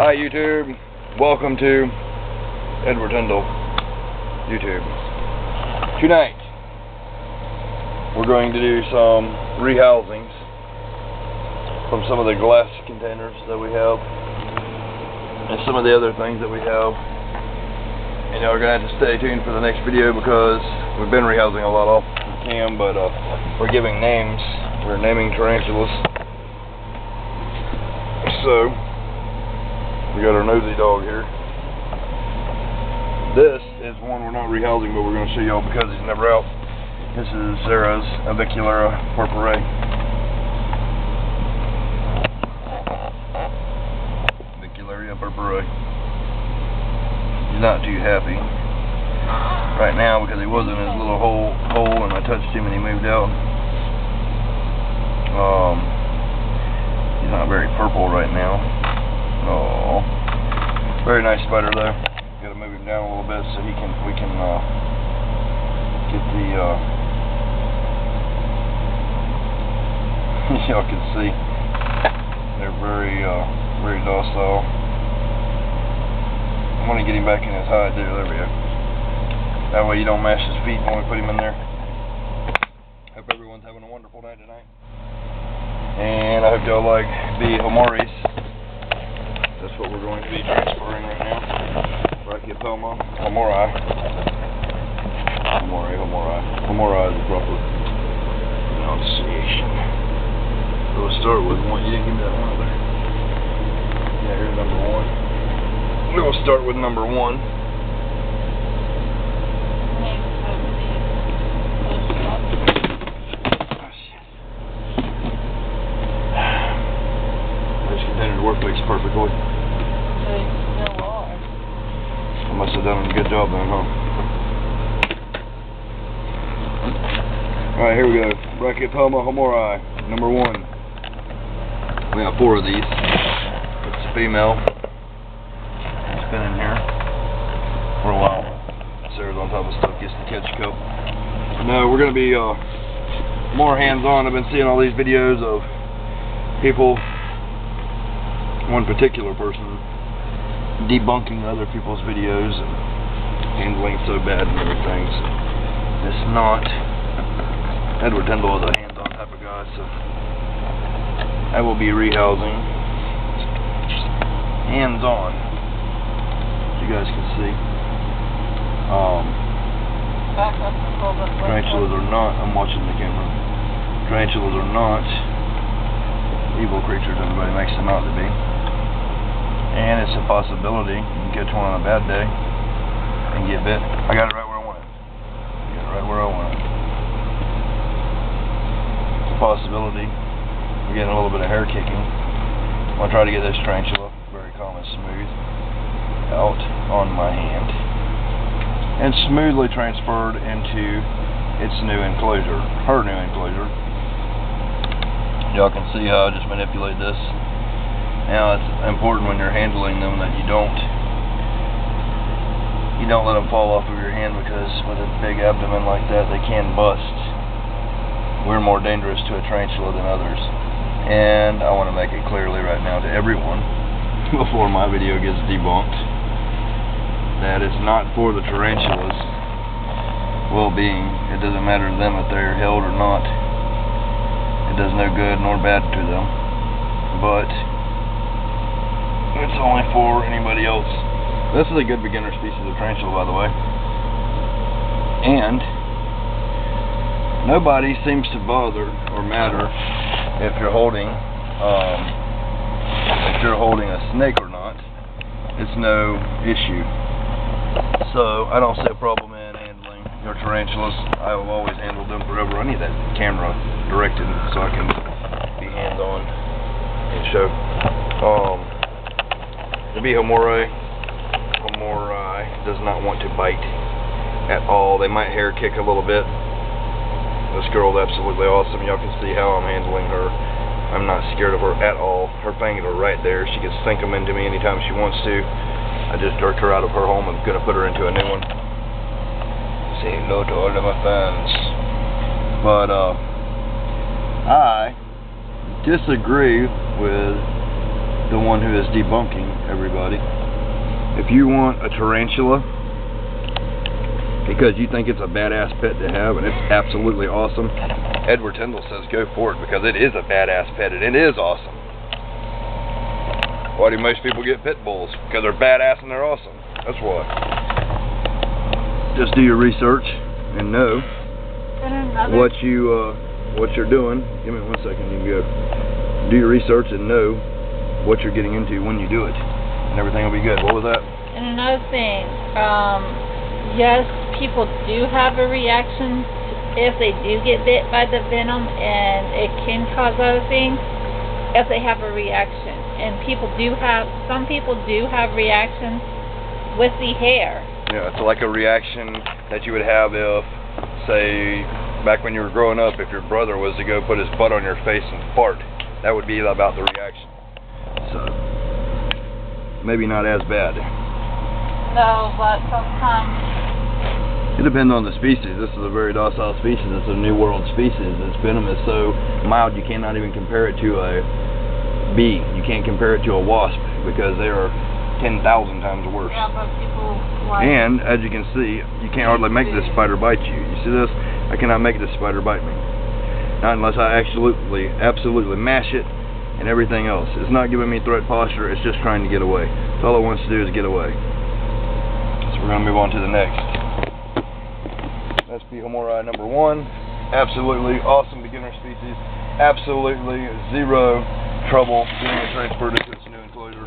Hi YouTube, welcome to Edward Tyndall YouTube. Tonight we're going to do some rehousings from some of the glass containers that we have and some of the other things that we have. And y'all are going to have to stay tuned for the next video because we've been rehousing a lot off the cam, but we're giving names. We're naming tarantulas. So we got our nosy dog here. This is one we're not rehousing, but we're going to show y'all because he's never out. This is Sarah's Avicularia purpura. Avicularia purpura. He's not too happy right now because he was in his little hole and I touched him and he moved out. He's not very purple right now. Oh, very nice spider though. Got to move him down a little bit so we can get the y'all can see they're very docile. I want to get him back in his hide there. There we go. That way you don't mash his feet when we put him in there. Hope everyone's having a wonderful night tonight. And I hope y'all like the homoris. That's what we're going to be transferring right now. Brachypelma homori. Homori is the proper pronunciation. We'll start with one. You didn't give me that one there. Yeah, here's number one. We'll start with number one. Works perfectly. They still are. I must have done a good job then, huh? Alright, here we go. Brachypelma homori, number one. We got 4 of these. It's a female. It's been in here for a while. Sarah's on top of stuff, gets to catch a couple. No, we're going to be more hands-on. I've been seeing all these videos of people, one particular person, debunking other people's videos and handling so bad and everything. So it's not. Edward Tyndall is a hands-on type of guy, so I will be rehousing hands-on, as you guys can see. Tarantulas are not. I'm watching the camera. Tarantulas are not evil creatures everybody makes them out to be. And it's a possibility you can catch one on a bad day and get bit. I got it right where I want it. It's a possibility. We're getting a little bit of hair kicking. I'm going to try to get this tarantula very calm and smooth out on my hand and smoothly transferred into its new enclosure, her new enclosure. Y'all can see how I just manipulate this. Now it's important when you're handling them that you don't let them fall off of your hand, because with a big abdomen like that they can bust. We're more dangerous to a tarantula than others. And I want to make it clearly right now to everyone before my video gets debunked that it's not for the tarantula's well-being. It doesn't matter to them if they're held or not. It does no good nor bad to them, but it's only for anybody else. This is a good beginner species of tarantula, by the way, and nobody seems to bother or matter if you're holding a snake or not. It's no issue. So I don't see a problem in handling your tarantulas. I've always handled them forever. I need that camera directed so I can be hands-on and show. The homori does not want to bite at all. They might hair kick a little bit. This girl's absolutely awesome. Y'all can see how I'm handling her. I'm not scared of her at all. Her fangs are right there. She can sink them into me anytime she wants to. I just jerked her out of her home. I'm going to put her into a new one. Say hello to all of my fans. But I disagree with the one who is debunking everybody. If you want a tarantula because you think it's a badass pet to have and it's absolutely awesome, Edward Tyndall says go for it because it is a badass pet and it is awesome. Why do most people get pit bulls? Because they're badass and they're awesome. That's why. Just do your research and know what you're doing. Give me 1 second, you can go. Do your research and know what you're getting into when you do it, and everything will be good. What was that? And another thing, yes, people do have a reaction if they do get bit by the venom, and it can cause other things if they have a reaction. And some people do have reactions with the hair. Yeah, it's like a reaction that you would have if, say, back when you were growing up, if your brother was to go put his butt on your face and fart. That would be about the reaction. So, maybe not as bad. No, but sometimes... It depends on the species. This is a very docile species. It's a New World species. Its venom is so mild you cannot even compare it to a bee. You can't compare it to a wasp because they are 10,000 times worse. Yeah, but people like... And, as you can see, you can't hardly make this spider bite you. You see this? I cannot make this spider bite me. Not unless I absolutely mash it and everything else. It's not giving me threat posture, it's just trying to get away. That's all it wants to do is get away. So we're going to move on to the next. SP Homorai number 1. Absolutely awesome beginner species. Absolutely zero trouble getting it transferred into its new enclosure.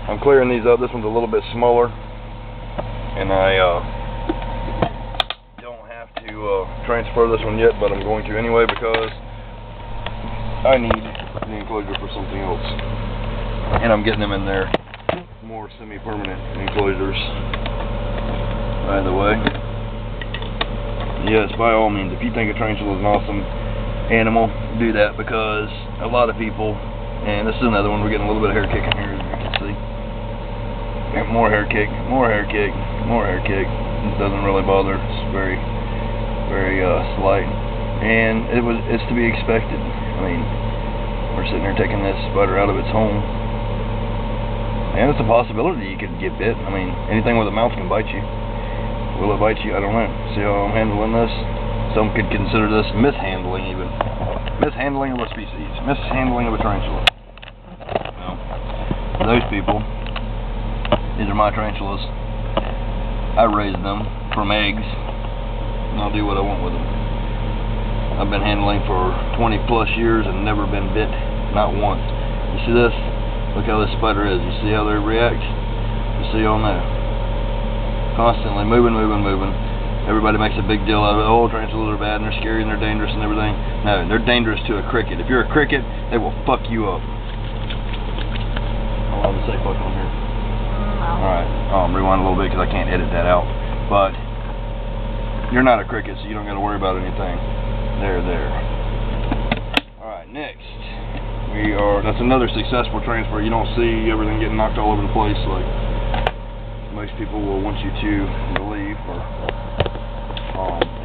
I'm clearing these up. This one's a little bit smaller. And I don't have to transfer this one yet, but I'm going to anyway because I need the enclosure for something else. And I'm getting them in there more semi-permanent enclosures. By the way. Yes, by all means, if you think a tarantula is an awesome animal, do that because a lot of people, and this is another one, we're getting a little bit of hair kick in here as you can see. And more hair kick, more hair kick, more hair kick. It doesn't really bother. It's very, very slight. And it's to be expected. I mean, we're sitting there taking this spider out of its home. And it's a possibility you could get bit. I mean, anything with a mouth can bite you. Will it bite you? I don't know. See how I'm handling this? Some could consider this mishandling even. Mishandling of a species. Mishandling of a tarantula. Well, for those people, these are my tarantulas. I raised them from eggs, and I'll do what I want with them. I've been handling for 20 plus years and never been bit, not once. You see this? Look how this spider is. You see how they react? You see y'all know. Constantly moving, moving, moving. Everybody makes a big deal out of it. Oh, tarantulas are bad and they're scary and they're dangerous and everything. No, they're dangerous to a cricket. If you're a cricket, they will fuck you up. I'll have to say fuck on here. Alright, rewind a little bit because I can't edit that out. But you're not a cricket, so you don't got to worry about anything. There. Alright, next. That's another successful transfer. You don't see everything getting knocked all over the place like most people will want you to believe, or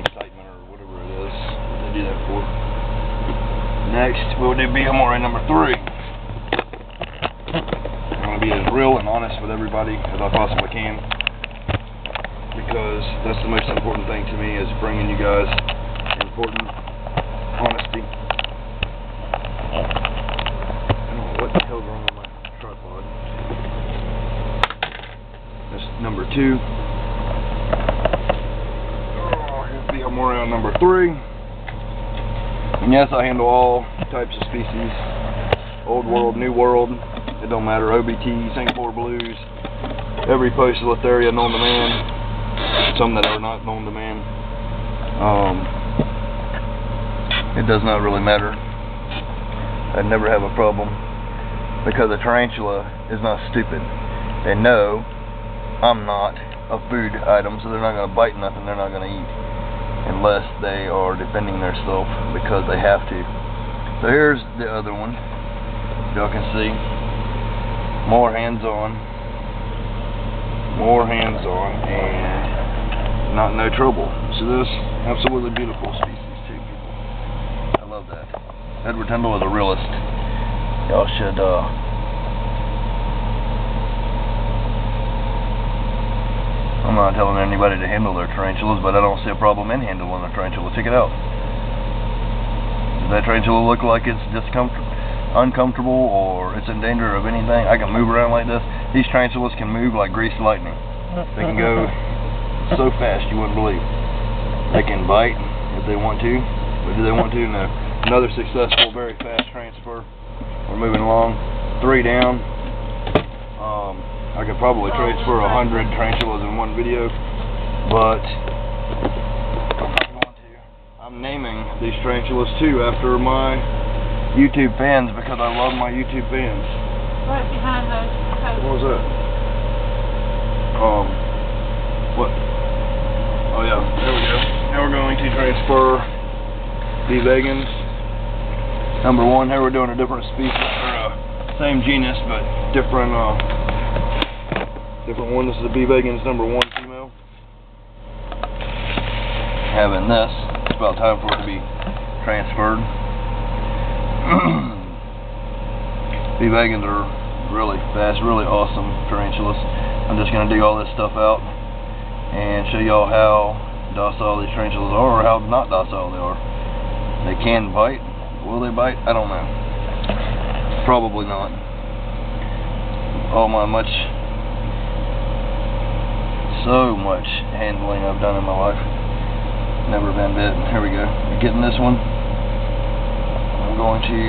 excitement, or whatever it is that they do that for. Next, we'll do Homorai number 3. I'm going to be as real and honest with everybody as I possibly can, because that's the most important thing to me, is bringing you guys important honesty. I don't know what the hell's wrong with my tripod. That's number 2. Here's Homorai number 3. And yes, I handle all types of species. Old world, new world. It don't matter. OBT, Singapore blues, every Poecilotheria known to man. Some that are not known to man. It does not really matter. I never have a problem, because a tarantula is not stupid. They know I'm not a food item, so they're not going to bite nothing they're not going to eat, unless they are defending themselves because they have to. So here's the other one. Y'all can see. More hands-on, and no trouble. See this? Absolutely beautiful species too, people. I love that. Edward Tyndall is a realist. Y'all should not telling anybody to handle their tarantulas, but I don't see a problem in handling a tarantula. Check it out. Does that tarantula look like it's uncomfortable or it's in danger of anything? I can move around like this. These tarantulas can move like greased lightning. They can go so fast you wouldn't believe. They can bite if they want to, but do they want to? No. Another successful, very fast transfer. We're moving along. 3 down. I could probably transfer 100 tarantulas in one video, but I'm not going to. I'm naming these tarantulas too after my YouTube fans because I love my YouTube fans. Right behind those. What was that? What? Oh yeah, there we go. Now we're going to transfer the vegans. Number 1, here we're doing a different species, or same genus, but different one. This is the B vegans number 1 female. Having this, it's about time for it to be transferred. B vegans are really fast, really awesome tarantulas. I'm just going to dig all this stuff out and show y'all how docile these tarantulas are, or how not docile they are. They can bite. Will they bite? I don't know. Probably not. All my so much handling I've done in my life. Never been bit. Here we go. Getting this one. I'm going to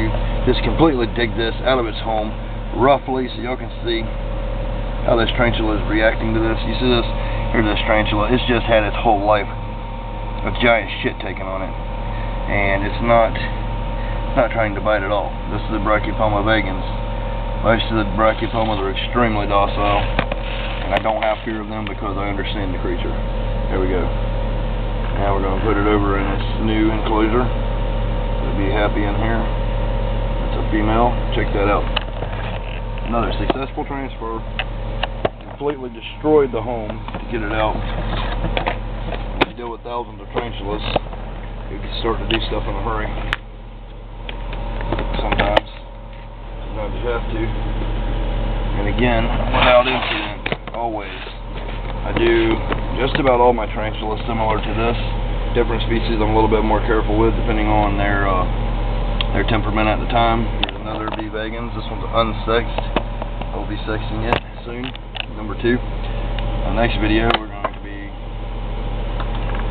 just completely dig this out of its home roughly so y'all can see how this tarantula is reacting to this. You see this? Here's this tarantula. It's just had its whole life a giant shit taken on it. And it's not trying to bite at all. This is the Brachypoma vegans. Most of the Brachypomas are extremely docile, and I don't have fear of them because I understand the creature. There we go. Now we're going to put it over in its new enclosure. It'll be happy in here. It's a female. Check that out. Another successful transfer. Completely destroyed the home to get it out. When you deal with thousands of tarantulas, you can start to do stuff in a hurry. Sometimes you have to. And again, without incident, always. I do just about all my tarantulas similar to this. Different species I'm a little bit more careful with depending on their temperament at the time. Here's another B vegans. This one's unsexed. I'll be sexing it soon. Number 2. The next video we're going to be,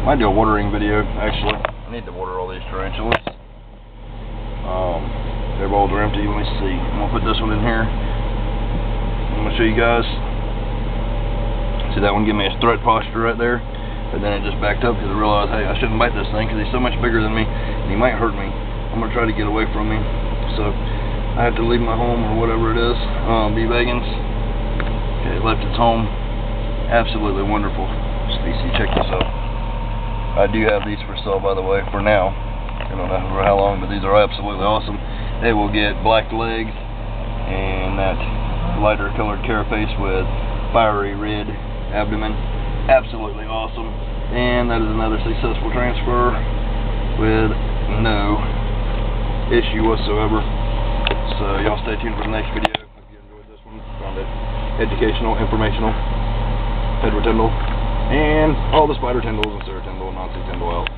might do a watering video actually. I need to water all these tarantulas. Their bowls are empty. Let me see. I'm going to put this one in here. I'm going to show you guys. See that one give me a threat posture right there? But then it just backed up because I realized, hey, I shouldn't bite this thing because he's so much bigger than me and he might hurt me. I'm going to try to get away from him. So I have to leave my home or whatever it is. B vegans. Okay, it left its home. Absolutely wonderful species. Check this out. I do have these for sale, by the way, for now. I don't know for how long, but these are absolutely awesome. They will get black legs and that lighter colored carapace with fiery red abdomen. Absolutely awesome. And that is another successful transfer with no issue whatsoever. So y'all stay tuned for the next video. Hope you enjoyed this one. Found it educational, informational. Edward Tyndall. And all the spider Tyndalls and Sarah Tyndall and Nancy Tyndall out.